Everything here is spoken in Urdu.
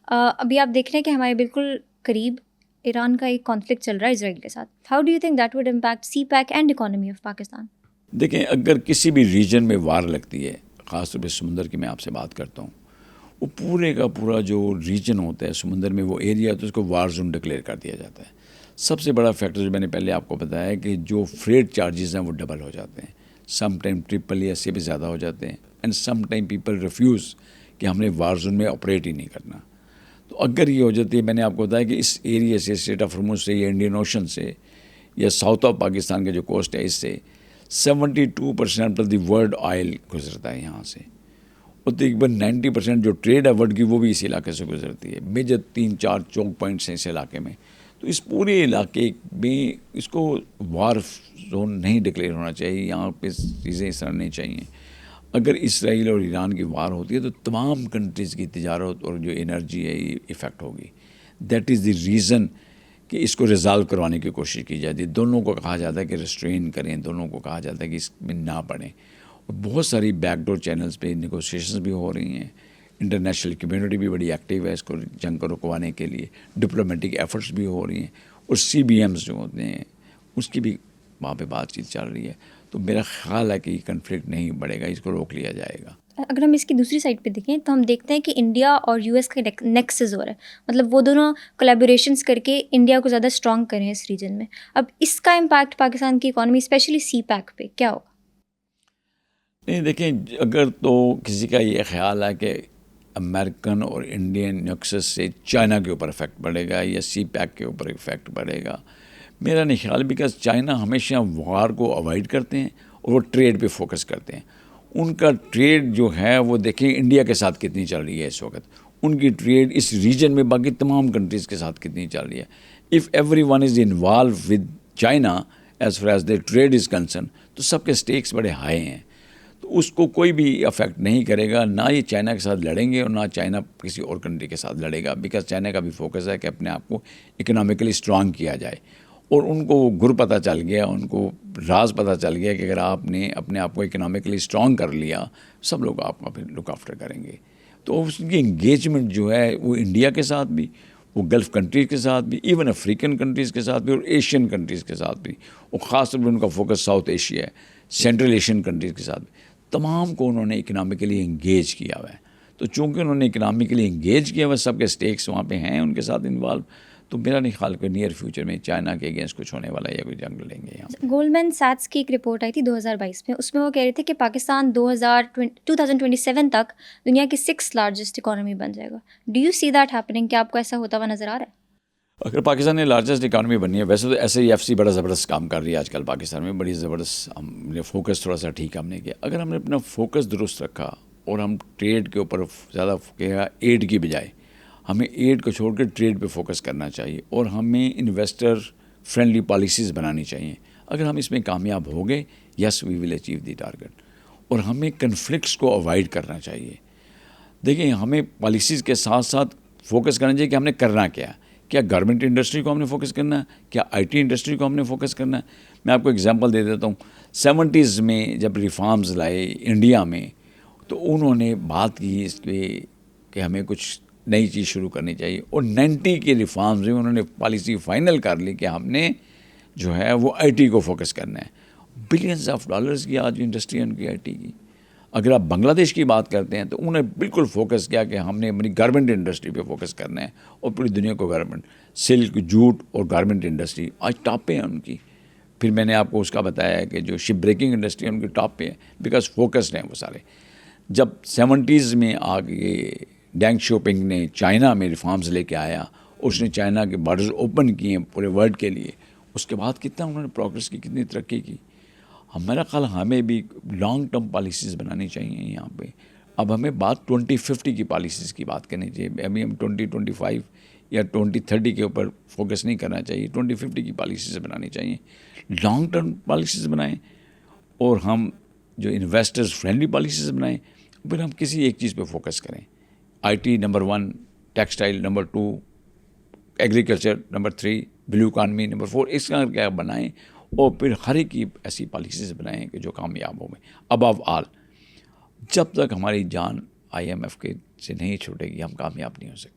ابھی آپ دیکھ رہے ہیں کہ ہمارے بالکل قریب ایران کا ایک کانفلکٹ چل رہا ہے اسرائیل کے ساتھ. How do you think that would impact CPEC and economy of Pakistan? دیکھیں، اگر کسی بھی ریجن میں وار لگتی ہے، خاص طور پہ سمندر کی میں آپ سے بات کرتا ہوں، وہ پورے کا پورا جو ریجن ہوتا ہے سمندر میں، وہ ایریا تو اس کو وار زون ڈکلیئر کر دیا جاتا ہے. سب سے بڑا فیکٹر جو میں نے پہلے آپ کو بتایا کہ جو فریٹ چارجز ہیں وہ ڈبل ہو جاتے ہیں، سم ٹائم ٹرپل یا اس سے بھی زیادہ ہو جاتے ہیں، and some time people refuse کہ ہم نے وار زون میں آپریٹ ہی نہیں کرنا. تو اگر یہ ہو جاتی ہے، میں نے آپ کو بتایا کہ اس ایریا سے، اسٹریٹ آف ہارمز سے یا انڈین اوشن سے یا ساؤتھ آف پاکستان کا جو کوسٹ ہے، اس سے 72% آف دی ورلڈ آئل گزرتا ہے یہاں سے، اور تقریباً 90% جو ٹریڈ ہے ورلڈ کی وہ بھی اس علاقے سے گزرتی ہے. میجر 3-4 چوک پوائنٹس ہیں اس علاقے میں. تو اس پورے علاقے میں اس کو وار زون نہیں ڈکلیئر ہونا چاہیے، یہاں پہ چیزیں اس طرح نہیں چاہیے. اگر اسرائیل اور ایران کی وار ہوتی ہے تو تمام کنٹریز کی تجارت اور جو انرجی ہے یہ افیکٹ ہوگی. دیٹ از دی ریزن کہ اس کو ریزالو کروانے کی کوشش کی جاتی ہے. دونوں کو کہا جاتا ہے کہ ریسٹرین کریں، دونوں کو کہا جاتا ہے کہ اس میں نہ پڑیں. اور بہت ساری بیک ڈور چینلز پہ نیگوسیشنز بھی ہو رہی ہیں. انٹرنیشنل کمیونٹی بھی بڑی ایکٹیو ہے اس کو جنگ کو رکوانے کے لیے. ڈپلومیٹک ایفرٹس بھی ہو رہی ہیں، اور سی بی ایمز جو ہوتے ہیں اس کی بھی وہاں پہ بات چیت چل رہی ہے. تو میرا خیال ہے کہ یہ کنفلکٹ نہیں بڑھے گا، اس کو روک لیا جائے گا. اگر ہم اس کی دوسری سائڈ پہ دیکھیں تو ہم دیکھتے ہیں کہ انڈیا اور یو ایس کا نیکسز ہو رہا ہے، مطلب وہ دونوں کولیبوریشنس کر کے انڈیا کو زیادہ اسٹرانگ کریں اس ریجن میں. اب اس کا امپیکٹ پاکستان کی اکانومی اسپیشلی سی پیک پہ کیا ہوگا؟ نہیں، دیکھیں، اگر تو کسی کا یہ خیال ہے کہ امریکن اور انڈین نیکسس سے چائنا کے اوپر افیکٹ پڑے گا یا سی پیک کے اوپر افیکٹ پڑے گا، میرا نہیں خیال. بیکاز چائنا ہمیشہ وار کو اوائڈ کرتے ہیں اور وہ ٹریڈ پہ فوکس کرتے ہیں. ان کا ٹریڈ جو ہے وہ دیکھیں انڈیا کے ساتھ کتنی چل رہی ہے اس وقت، ان کی ٹریڈ اس ریجن میں باقی تمام کنٹریز کے ساتھ کتنی چل رہی ہے. If every one is involve with China as far as the trait is concern, تو سب کے اسٹیکس بڑے ہائی ہیں. تو اس کو کوئی بھی افیکٹ نہیں کرے گا، نہ یہ چائنا کے ساتھ لڑیں گے اور نہ چائنا کسی اور کنٹری کے ساتھ لڑے گا. بیکاز چائنا کا بھی فوکس ہے کہ اپنے آپ کو اکنامکلی اسٹرانگ کیا جائے، اور ان کو وہ گر پتہ چل گیا، ان کو راز پتہ چل گیا کہ اگر آپ نے اپنے آپ کو اکنامکلی اسٹرانگ کر لیا، سب لوگ آپ کا پھر لک آفٹر کریں گے. تو اس کی انگیجمنٹ جو ہے وہ انڈیا کے ساتھ بھی، وہ گلف کنٹریز کے ساتھ بھی، ایون افریقن کنٹریز کے ساتھ بھی، اور ایشین کنٹریز کے ساتھ بھی، اور خاص طور پہ ان کا فوکس ساؤتھ ایشیا ہے، سینٹرل ایشین کنٹریز کے ساتھ بھی. تمام کو انہوں نے اکنامکلی انگیج کیا ہوا ہے. تو چونکہ انہوں نے اکنامکلی انگیج کیا ہوا، سب کے اسٹیکس وہاں پہ ہیں ان کے ساتھ انوالو، تو میرا نہیں خیال کہ نیئر فیوچر میں چائنا کے اگینسٹ کچھ ہونے والا ہے یا کوئی جنگ لڑیں گے یہاں. گولڈمین سیٹس کی ایک رپورٹ آئی تھی 2022 میں، اس میں وہ کہہ رہے تھے کہ پاکستان 2027 تک دنیا کی 6th لارجسٹ اکانومی بن جائے گا. Do you see that happening? کیا آپ کو ایسا ہوتا ہوا نظر آ رہا ہے؟ اگر پاکستان نے لارجسٹ اکانومی بنی ہے، ویسے تو ایس ای ایف سی بڑا زبردست کام کر رہی ہے آج کل پاکستان میں، بڑی زبردست. ہم نے فوکس تھوڑا سا ٹھیک ہم نے کیا. اگر ہم نے اپنا فوکس درست رکھا اور ہم ٹریڈ کے اوپر زیادہ کیا، ایڈ کی بجائے ہمیں ایڈ کو چھوڑ کے ٹریڈ پہ فوکس کرنا چاہیے، اور ہمیں انویسٹر فرینڈلی پالیسیز بنانی چاہیے. اگر ہم اس میں کامیاب ہو گئے، یس وی ول اچیو دی ٹارگیٹ. اور ہمیں کنفلکٹس کو اوائڈ کرنا چاہیے. دیکھیں، ہمیں پالیسیز کے ساتھ ساتھ فوکس کرنا چاہیے کہ ہم نے کرنا کیا گورنمنٹ انڈسٹری کو ہم نے فوکس کرنا ہے، کیا آئی ٹی انڈسٹری کو ہم نے فوکس کرنا ہے. میں آپ کو ایگزامپل دے دیتا ہوں. 70s میں جب ریفارمز لائے انڈیا میں، تو انہوں نے بات کی اس پہ کہ ہمیں کچھ نئی چیز شروع کرنی چاہیے، اور 90 کے ریفارمز میں انہوں نے پالیسی فائنل کر لی کہ ہم نے جو ہے وہ آئی ٹی کو فوکس کرنا ہے. بلینز آف ڈالرز کی آج انڈسٹری ہے ان کی آئی ٹی کی. اگر آپ بنگلہ دیش کی بات کرتے ہیں تو انہوں نے بالکل فوکس کیا کہ ہم نے اپنی گارمنٹ انڈسٹری پہ فوکس کرنا ہے، اور پوری دنیا کو گارمنٹ، سلک، جوٹ اور گارمنٹ انڈسٹری آج ٹاپ پہ ہیں ان کی. پھر میں نے آپ کو اس کا بتایا ہے کہ جو شپ بریکنگ انڈسٹری ہے ان کی ٹاپ پہ ہے، بیکاز فوکسڈ ہیں وہ سارے. جب 70s میں آگے ڈینگ شوپنگ نے چائنا میں ریفارمز لے کے آیا، اس نے چائنا کے بارڈرز اوپن کیے پورے ورلڈ کے لیے، اس کے بعد کتنا انہوں نے پروگریس کی، کتنی ترقی کی. ہمارا خیال ہمیں بھی لانگ ٹرم پالیسیز بنانی چاہیے یہاں پہ. اب ہمیں بات 2050 کی پالیسیز کی بات کرنی چاہیے. ابھی ہم 2025 یا 2030 کے اوپر فوکس نہیں کرنا چاہیے. 2050 کی پالیسیز بنانی چاہیے، لانگ ٹرم پالیسیز بنائیں، اور ہم جو انویسٹرز فرینڈلی پالیسیز بنائیں. پھر ہم کسی ایک چیز پہ فوکس کریں. I T number 1، textile number 2، agriculture number 3، blue economy number 4. اس کا کیا بنائیں، اور پھر ہر ایک کی ایسی پالیسیز بنائیں کہ جو کامیاب ہوں گے. ابو آل، جب تک ہماری جان IMF کے سے نہیں چھوٹے گی ہم کامیاب نہیں ہو سکتے.